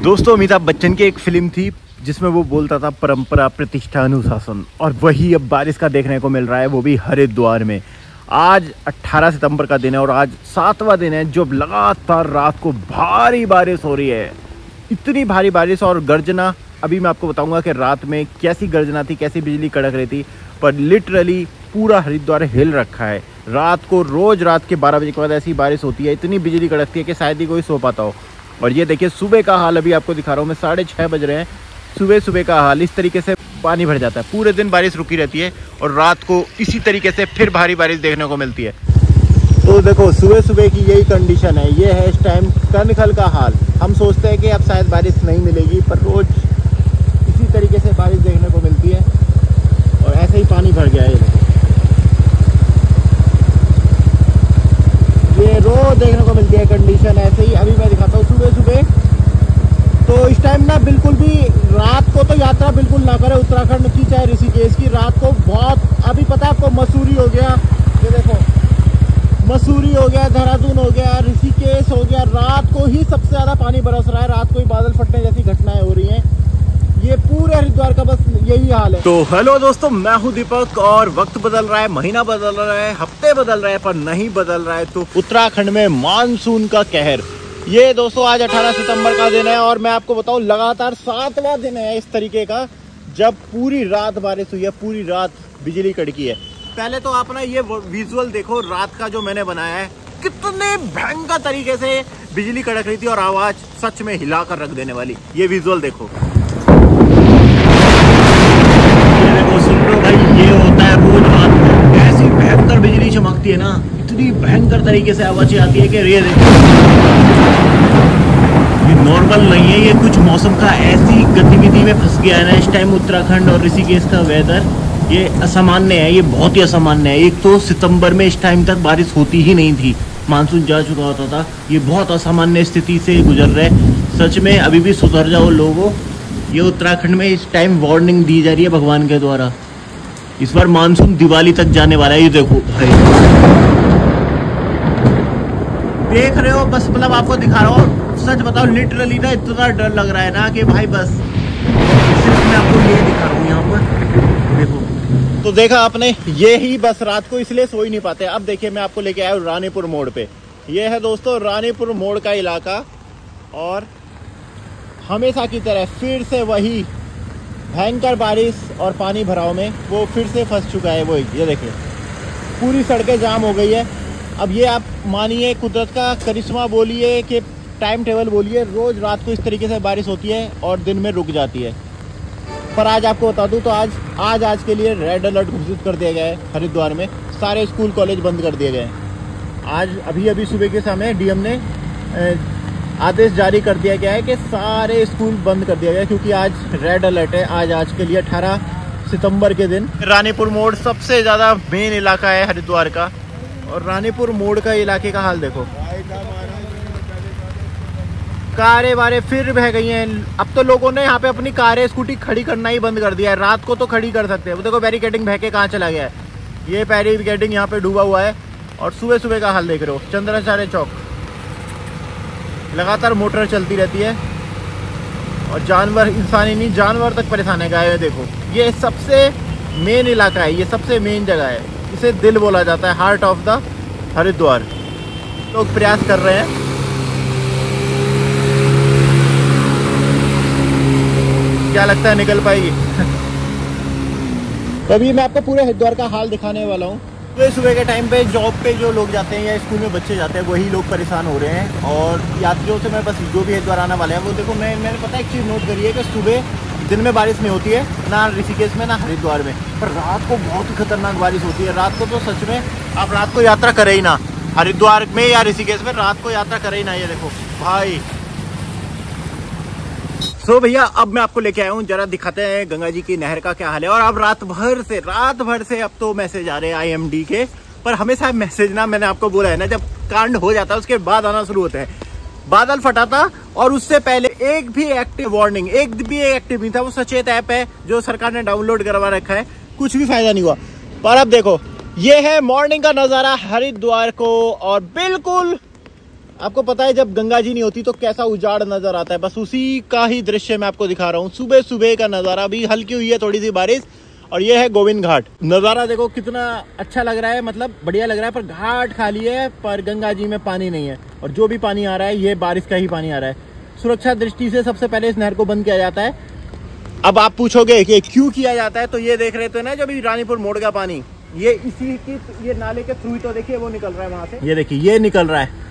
दोस्तों अमिताभ बच्चन की एक फिल्म थी जिसमें वो बोलता था परंपरा प्रतिष्ठा अनुशासन, और वही अब बारिश का देखने को मिल रहा है, वो भी हरिद्वार में। आज 18 सितंबर का दिन है और आज 7वां दिन है जब लगातार रात को भारी बारिश हो रही है। इतनी भारी बारिश और गर्जना, अभी मैं आपको बताऊंगा कि रात में कैसी गर्जना थी, कैसी बिजली कड़क रही थी, पर लिटरली पूरा हरिद्वार हिल रखा है। रात को रोज रात के 12 बजे के बाद ऐसी बारिश होती है, इतनी बिजली कड़कती है कि शायद ही कोई सो पाता हो। और ये देखिए सुबह का हाल अभी आपको दिखा रहा हूँ मैं, 6:30 बज रहे हैं। सुबह का हाल इस तरीके से पानी भर जाता है। पूरे दिन बारिश रुकी रहती है और रात को इसी तरीके से फिर भारी बारिश देखने को मिलती है। तो देखो सुबह की यही कंडीशन है, ये है इस टाइम कनखल का हाल। हम सोचते हैं कि अब शायद बारिश नहीं मिलेगी, पर रोज इसी तरीके से बारिश देखने को मिलती है और ऐसे ही पानी भर गया है। ये रोज देखने को मिलती है कंडीशन ऐसे ही। अभी मैं दिखाता हूँ सुबह तो इस टाइम ना बिल्कुल भी रात को तो यात्रा बिल्कुल ना करें उत्तराखंड की, चाहे ऋषिकेश की। रात को बहुत, अभी पता है आपको, मसूरी हो गया, ये देखो मसूरी हो गया, देहरादून हो गया, ऋषिकेश हो गया, रात को ही सबसे ज्यादा पानी बरस रहा है। रात को ही बादल फटने जैसी घटनाएं हो रही हैं। ये पूरे हरिद्वार का बस यही हाल है। तो हेलो दोस्तों, मैं हूं दीपक और वक्त बदल रहा है, महीना बदल रहा है, हफ्ते बदल रहे हैं, पर नहीं बदल रहा है तो उत्तराखंड में मानसून का कहर। ये दोस्तों आज 18 सितंबर का दिन है और मैं आपको बताऊं लगातार 7वां दिन है इस तरीके का जब पूरी रात बारिश हुई है, पूरी रात बिजली कड़की है। पहले तो आप ना ये विजुअल देखो रात का जो मैंने बनाया है, कितने भयंकर तरीके से बिजली कड़क रही थी और आवाज सच में हिला कर रख देने वाली। ये विजुअल देखो, सुन लो भाई, ये होता है रोज रात को। ऐसी भयंकर बिजली चमकती है ना, इतनी भयंकर तरीके से आवाजें आती है कि ये नॉर्मल नहीं है। ये कुछ मौसम का ऐसी गतिविधि में फंस गया है ना इस टाइम उत्तराखंड और ऋषिकेश का वेदर। ये असामान्य है, ये बहुत ही असामान्य है। एक तो सितंबर में इस टाइम तक बारिश होती ही नहीं थी, मानसून जा चुका होता था। ये बहुत असामान्य स्थिति से गुजर रहे। सच में अभी भी सुधर जाओ लोगों। ये उत्तराखंड में इस टाइम वार्निंग दी जा रही है भगवान के द्वारा। इस बार मानसून दिवाली तक जाने वाला है। ये देखो भाई, देख रहे हो, बस मतलब आपको दिखा रहा हूँ। सच बताओ लिटरली ना इतना डर लग रहा है ना कि भाई बस सिर्फ मैं आपको ये दिखा रहा हूँ यहाँ पर देखो। तो देखा आपने, ये ही बस रात को इसलिए सो ही नहीं पाते। अब देखिए मैं आपको लेके आया हूँ रानीपुर मोड़ पे। ये है दोस्तों रानीपुर मोड़ का इलाका और हमेशा की तरह फिर से वही भयंकर बारिश और पानी भराव में वो फिर से फंस चुका है। वो ये देखिए पूरी सड़कें जाम हो गई है। अब ये आप मानिए कुदरत का करिश्मा बोलिए कि टाइम टेबल बोलिए, रोज रात को इस तरीके से बारिश होती है और दिन में रुक जाती है। पर आज आपको बता दूं तो आज के लिए रेड अलर्ट घोषित कर दिया गया है हरिद्वार में। सारे स्कूल कॉलेज बंद कर दिए गए हैं। आज अभी सुबह के समय डीएम ने आदेश जारी कर दिया गया है कि सारे स्कूल बंद कर दिया गया है, क्योंकि आज रेड अलर्ट है। आज के लिए 18 सितंबर के दिन रानीपुर मोड़ सबसे ज़्यादा मेन इलाका है हरिद्वार का। और रानीपुर मोड़ का इलाके का हाल देखो, कारें वारें फिर बह गई हैं। अब तो लोगों ने यहाँ पे अपनी कारें स्कूटी खड़ी करना ही बंद कर दिया है। रात को तो खड़ी कर सकते हैं। वो देखो बैरिकेडिंग बह के कहाँ चला गया है। ये बैरिकेडिंग यहाँ पे डूबा हुआ है। और सुबह का हाल देख रहे हो, चंद्राचार्य चौक लगातार मोटर चलती रहती है और जानवर, इंसान ही नहीं जानवर तक परेशान है। गाय देखो, ये सबसे मेन इलाका है, ये सबसे मेन जगह है। इसे दिल बोला जाता है, हार्ट ऑफ द हरिद्वार। लोग प्रयास कर रहे हैं। क्या लगता है निकल पाएगी? तो अभी मैं आपको पूरे हरिद्वार का हाल दिखाने वाला हूँ। तो सुबह के टाइम पे जॉब पे जो लोग जाते हैं या स्कूल में बच्चे जाते हैं, वही लोग परेशान हो रहे हैं। और यात्रियों से मैं बस जो भी हरिद्वार आने वाले हैं वो देखो, मैंने पता है एक चीज़ नोट करी है कि सुबह दिन में बारिश नहीं होती है, ना ऋषिकेश में ना हरिद्वार में, पर रात को बहुत ही खतरनाक बारिश होती है। रात को तो सच में आप रात को यात्रा करें ही ना, हरिद्वार में या ऋषिकेश में रात को यात्रा करें ही ना। ये देखो भाई। सो भैया अब मैं आपको लेके आया हूँ, जरा दिखाते हैं गंगा जी की नहर का क्या हाल है। और अब रात भर से अब तो मैसेज आ रहे हैं IMD के, पर हमेशा मैसेज ना, मैंने आपको बोला है ना, जब कांड हो जाता है उसके बाद आना शुरू होते हैं। बादल फटा था और उससे पहले एक भी एक्टिव वार्निंग, एक भी एक्टिव नहीं था। वो सचेत ऐप है जो सरकार ने डाउनलोड करवा रखा है, कुछ भी फायदा नहीं हुआ। पर अब देखो, ये है मॉर्निंग का नजारा हरिद्वार को और बिल्कुल आपको पता है जब गंगा जी नहीं होती तो कैसा उजाड़ नजर आता है, बस उसी का ही दृश्य मैं आपको दिखा रहा हूँ। सुबह सुबह का नजारा, अभी हल्की हुई है थोड़ी सी बारिश, और ये है गोविंद घाट। नजारा देखो कितना अच्छा लग रहा है, मतलब बढ़िया लग रहा है, पर घाट खाली है, पर गंगा जी में पानी नहीं है, और जो भी पानी आ रहा है ये बारिश का ही पानी आ रहा है। सुरक्षा दृष्टि से सबसे पहले इस नहर को बंद किया जाता है। अब आप पूछोगे कि क्यों किया जाता है, तो ये देख रहे थे ना जब रानीपुर मोड़ का पानी, ये इसी की ये नाले के थ्रू, तो देखिए वो निकल रहा है वहां से, ये देखिए ये निकल रहा है।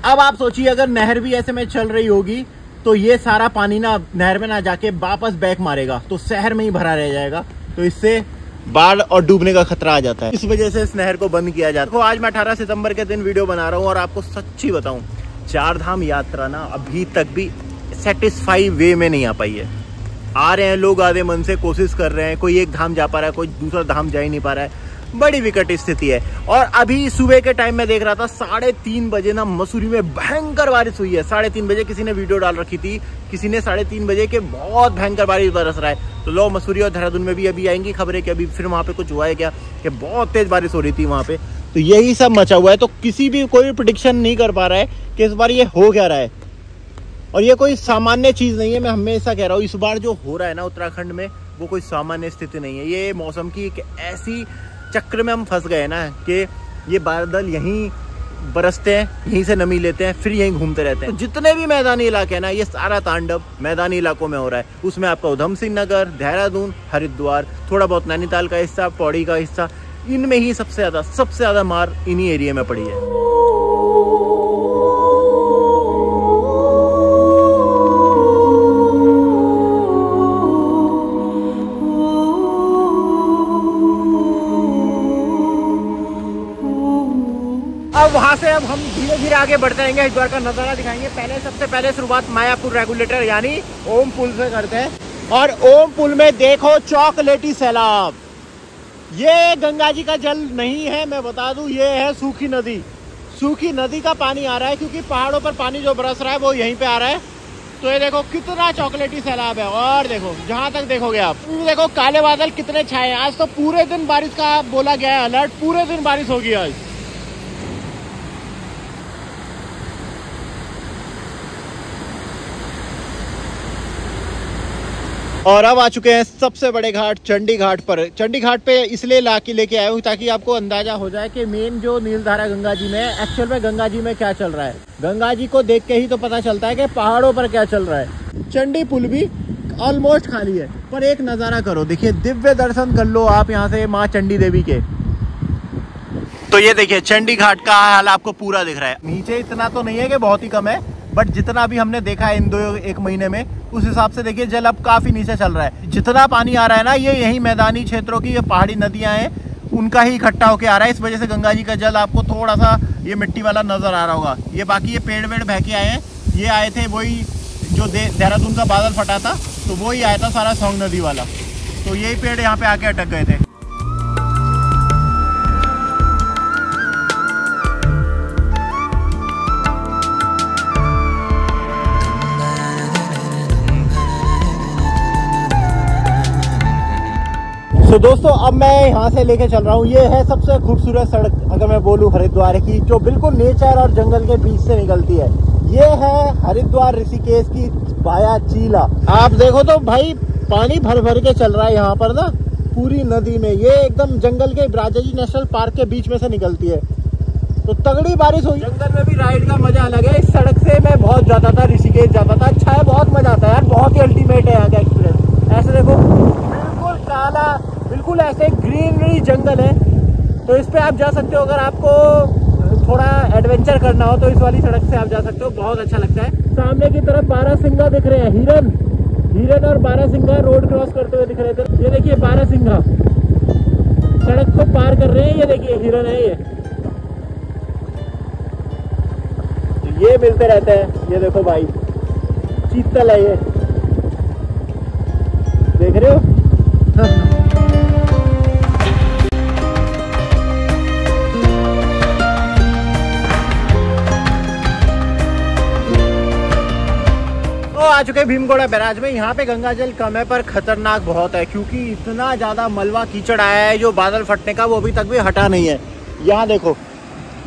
अब आप सोचिए अगर नहर भी ऐसे में चल रही होगी तो ये सारा पानी ना नहर में ना जाके वापस बैक मारेगा, तो शहर में ही भरा रह जाएगा, तो इससे बाढ़ और डूबने का खतरा आ जाता है। इस वजह से इस नहर को बंद किया जाता है। आज मैं 18 सितंबर के दिन वीडियो बना रहा हूँ, और आपको सच्ची बताऊं, 4 धाम यात्रा ना अभी तक भी सेटिस्फाई वे में नहीं आ पाई है। आ रहे हैं लोग आधे मन से, कोशिश कर रहे हैं, कोई एक धाम जा पा रहा है, कोई दूसरा धाम जा ही नहीं पा रहा है, बड़ी विकट स्थिति है। और अभी सुबह के टाइम में देख रहा था 3:30 बजे ना मसूरी में भयंकर बारिश हुई है। 3:30 बजे किसी ने वीडियो डाल रखी थी, किसी ने 3:30 बजे के बहुत भयंकर बारिश बरस रहा है। तो लो मसूरी और देहरादून में भी अभी आएंगी खबरें कि अभी फिर वहां पे कुछ हुआ है क्या, कि बहुत तेज बारिश हो रही थी वहां पे, तो यही सब मचा हुआ है। तो किसी भी कोई प्रेडिक्शन नहीं कर पा रहा है कि इस बार ये हो क्या रहा है, और ये कोई सामान्य चीज नहीं है। मैं हमेशा कह रहा हूँ, इस बार जो हो रहा है ना उत्तराखंड में, वो कोई सामान्य स्थिति नहीं है। ये मौसम की एक ऐसी चक्र में हम फंस गए ना कि ये बादल यहीं बरसते हैं, यहीं से नमी लेते हैं, फिर यहीं घूमते रहते हैं। तो जितने भी मैदानी इलाके हैं ना, ये सारा तांडव मैदानी इलाकों में हो रहा है। उसमें आपका उधम सिंह नगर, देहरादून, हरिद्वार, थोड़ा बहुत नैनीताल का हिस्सा, पौड़ी का हिस्सा, इनमें ही सबसे ज्यादा मार इन्हीं एरिया में पड़ी है। अब वहां से अब हम धीरे धीरे आगे बढ़ते रहेंगे, हरिद्वार का नजारा दिखाएंगे। सबसे पहले शुरुआत मायापुर रेगुलेटर यानी ओम पुल से करते हैं, और ओम पुल में देखो चॉकलेटी सैलाब। ये गंगा जी का जल नहीं है, मैं बता दूं, ये है सूखी नदी। सूखी नदी का पानी आ रहा है, क्योंकि पहाड़ों पर पानी जो बरस रहा है वो यहीं पे आ रहा है। तो ये देखो कितना चॉकलेटी सैलाब है, और देखो जहां तक देखोगे आप, देखो काले बादल कितने छाए हैं। आज तो पूरे दिन बारिश का बोला गया है अलर्ट, पूरे दिन बारिश होगी आज। और अब आ चुके हैं सबसे बड़े घाट चंडी घाट पर। चंडी घाट पे इसलिए लेके आया हूँ ताकि आपको अंदाजा हो जाए कि मेन जो नीलधारा गंगा जी में एक्चुअल में गंगा जी में क्या चल रहा है। गंगा जी को देख के ही तो पता चलता है कि पहाड़ों पर क्या चल रहा है। चंडी पुल भी ऑलमोस्ट खाली है, पर एक नजारा करो, देखिए दिव्य दर्शन कर लो आप यहाँ से माँ चंडी देवी के। तो ये देखिए चंडी घाट का हाल आपको पूरा दिख रहा है। नीचे इतना तो नहीं है कि बहुत ही कम है, बट जितना भी हमने देखा है इन 2-1 महीने में, उस हिसाब से देखिए जल अब काफी नीचे चल रहा है। जितना पानी आ रहा है ना, ये यही मैदानी क्षेत्रों की ये पहाड़ी नदियां हैं, उनका ही इकट्ठा होकर आ रहा है। इस वजह से गंगा जी का जल आपको थोड़ा सा ये मिट्टी वाला नजर आ रहा होगा। ये बाकी ये पेड़ वेड़ बह के आए हैं, ये आए थे वही जो देहरादून का बादल फटा था, तो वही आया था सारा सौंग नदी वाला, तो यही पेड़ यहाँ पे आके अटक गए थे। तो दोस्तों अब मैं यहाँ से लेके चल रहा हूँ, ये है सबसे खूबसूरत सड़क अगर मैं बोलूँ हरिद्वार की, जो बिल्कुल नेचर और जंगल के बीच से निकलती है। ये है हरिद्वार ऋषिकेश की वाया चीला। आप देखो तो भाई पानी भर भर के चल रहा है यहाँ पर ना पूरी नदी में। ये एकदम जंगल के राजा जी नेशनल पार्क के बीच में से निकलती है, तो तगड़ी बारिश हुई। जंगल में भी राइड का मजा अलग है। इस सड़क से मैं बहुत जाता था, ऋषिकेश जाता था, अच्छा है, बहुत मजा आता है यार, बहुत ही अल्टीमेट है यहाँ का एक्सपीरियंस। ऐसे देखो बिल्कुल काला, बिल्कुल ऐसे ग्रीनरी जंगल है, तो इस पे आप जा सकते हो। अगर आपको थोड़ा एडवेंचर करना हो तो इस वाली सड़क से आप जा सकते हो, बहुत अच्छा लगता है। सामने की तरफ बारहसिंगा दिख रहे हैं, हिरन और बारहसिंगा रोड क्रॉस करते हुए दिख रहे थे। ये देखिए बारहसिंगा सड़क को पार कर रहे हैं, ये देखिए हिरन है ये मिलते रहते हैं। ये देखो भाई चीतल है, ये देख रहे हो। तो आ चुके भीमगोड़ा बैराज में। यहाँ पे गंगा जल कम है पर खतरनाक बहुत है, क्योंकि इतना ज्यादा मलबा कीचड़ आया है जो बादल फटने का, वो अभी तक भी हटा नहीं है। यहाँ देखो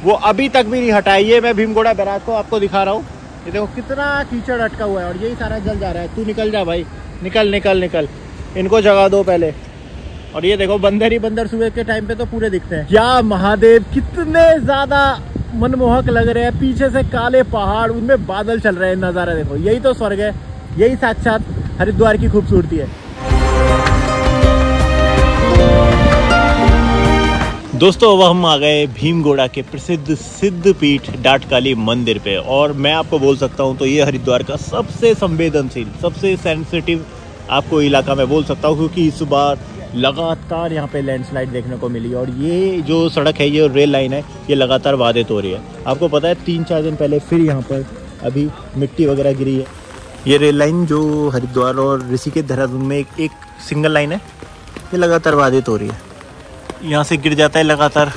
वो अभी तक भी नहीं हटा। ये मैं भीमगोड़ा बैराज को आपको दिखा रहा हूँ। ये देखो कितना कीचड़ अटका हुआ है और यही सारा जल जा रहा है। तू निकल जा भाई, निकल निकल निकल, इनको जगा दो पहले। और ये देखो बंदर ही बंदर सुबह के टाइम पे तो पूरे दिखते हैं। क्या महादेव, कितने ज्यादा मनमोहक लग रहे हैं। पीछे से काले पहाड़, उनमें बादल चल रहे हैं। नजारा देखो, यही तो स्वर्ग है, यही साक्षात हरिद्वार की खूबसूरती है। दोस्तों अब हम आ गए भीमगोड़ा के प्रसिद्ध सिद्ध पीठ डाटकाली मंदिर पे। और मैं आपको बोल सकता हूँ तो ये हरिद्वार का सबसे संवेदनशील, सबसे सेंसिटिव आपको इलाका मैं बोल सकता हूँ, क्योंकि इस बार लगातार यहाँ पे लैंडस्लाइड देखने को मिली। और ये जो सड़क है, ये रेल लाइन है, ये लगातार बाधित हो रही है। आपको पता है 3-4 दिन पहले फिर यहाँ पर अभी मिट्टी वगैरह गिरी है। ये रेल लाइन जो हरिद्वार और ऋषिकेश देहरादून में एक सिंगल लाइन है, ये लगातार बाधित हो रही है। यहाँ से गिर जाता है लगातार।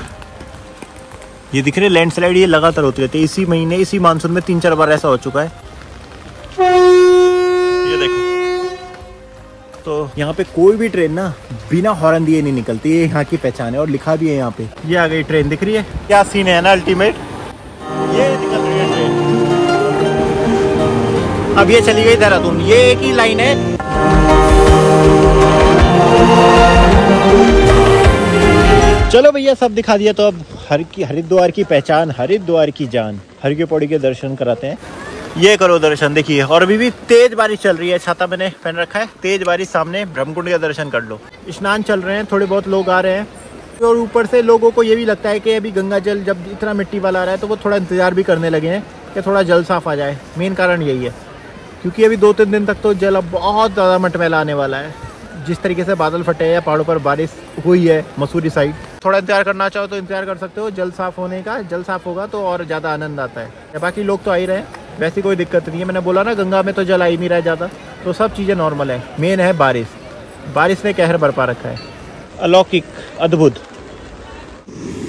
ये दिख रहे लैंडस्लाइड, ये लगातार होती रहती है। इसी महीने, इसी मानसून में 3-4 बार ऐसा हो चुका है। ये देखो, तो यहाँ पे कोई भी ट्रेन ना बिना हॉर्न दिए नहीं निकलती, ये यहाँ की पहचान है। और लिखा भी है यहाँ पे। ये आ गई ट्रेन, दिख रही है क्या सीन है ना अल्टीमेट। ये निकल रही है ट्रेन, अब ये चली गई देहरादून। ये एक ही लाइन है। चलो भैया सब दिखा दिया, तो अब हरिद्वार की पहचान, हरिद्वार की जान, हर की पौड़ी के दर्शन कराते हैं। ये करो दर्शन, देखिए। और अभी भी तेज बारिश चल रही है, छाता मैंने पहन रखा है। तेज बारिश सामने, ब्रह्मकुंड का दर्शन कर लो। स्नान चल रहे हैं, थोड़े बहुत लोग आ रहे हैं। और ऊपर से लोगों को ये भी लगता है कि अभी गंगा जल जब इतना मिट्टी वाला आ रहा है तो वो थोड़ा इंतजार भी करने लगे हैं कि थोड़ा जल साफ आ जाए। मेन कारण यही है, क्योंकि अभी 2-3 दिन तक तो जल अब बहुत ज़्यादा मटमैला आने वाला है। जिस तरीके से बादल फटे हैं, पहाड़ों पर बारिश हुई है मसूरी साइड, थोड़ा इंतजार करना चाहो तो इंतजार कर सकते हो जल साफ होने का। जल साफ होगा तो और ज़्यादा आनंद आता है। बाकी लोग तो आ ही रहे हैं, वैसी कोई दिक्कत नहीं है। मैंने बोला ना गंगा में तो जल आ ही नहीं रहा है ज़्यादा, तो सब चीज़ें नॉर्मल है। मेन है बारिश, बारिश ने कहर बरपा रखा है, अलौकिक, अद्भुत।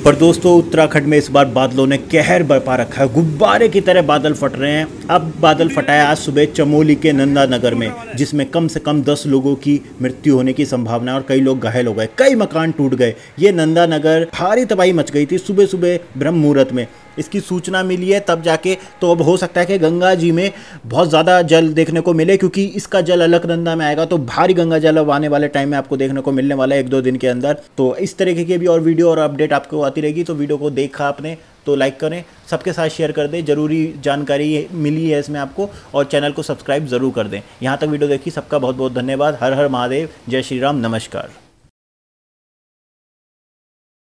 पर दोस्तों उत्तराखंड में इस बार बादलों ने कहर बरपा रखा है। गुब्बारे की तरह बादल फट रहे हैं। अब बादल फटा है आज सुबह चमोली के नंदा नगर में, जिसमें कम से कम 10 लोगों की मृत्यु होने की संभावना है और कई लोग घायल हो गए, कई मकान टूट गए। ये नंदा नगर भारी तबाही मच गई थी सुबह सुबह ब्रह्म मुहूर्त में। इसकी सूचना मिली है तब जाके, तो अब हो सकता है कि गंगा जी में बहुत ज़्यादा जल देखने को मिले, क्योंकि इसका जल अलकनंदा में आएगा तो भारी गंगा जल अब आने वाले टाइम में आपको देखने को मिलने वाला है 1-2 दिन के अंदर। तो इस तरीके की भी और वीडियो और अपडेट आपको आती रहेगी। तो वीडियो को देखा आपने तो लाइक करें, सबके साथ शेयर कर दें, ज़रूरी जानकारी मिली है इसमें आपको। और चैनल को सब्सक्राइब ज़रूर कर दें। यहाँ तक वीडियो देखी, सबका बहुत बहुत धन्यवाद। हर हर महादेव, जय श्री राम, नमस्कार।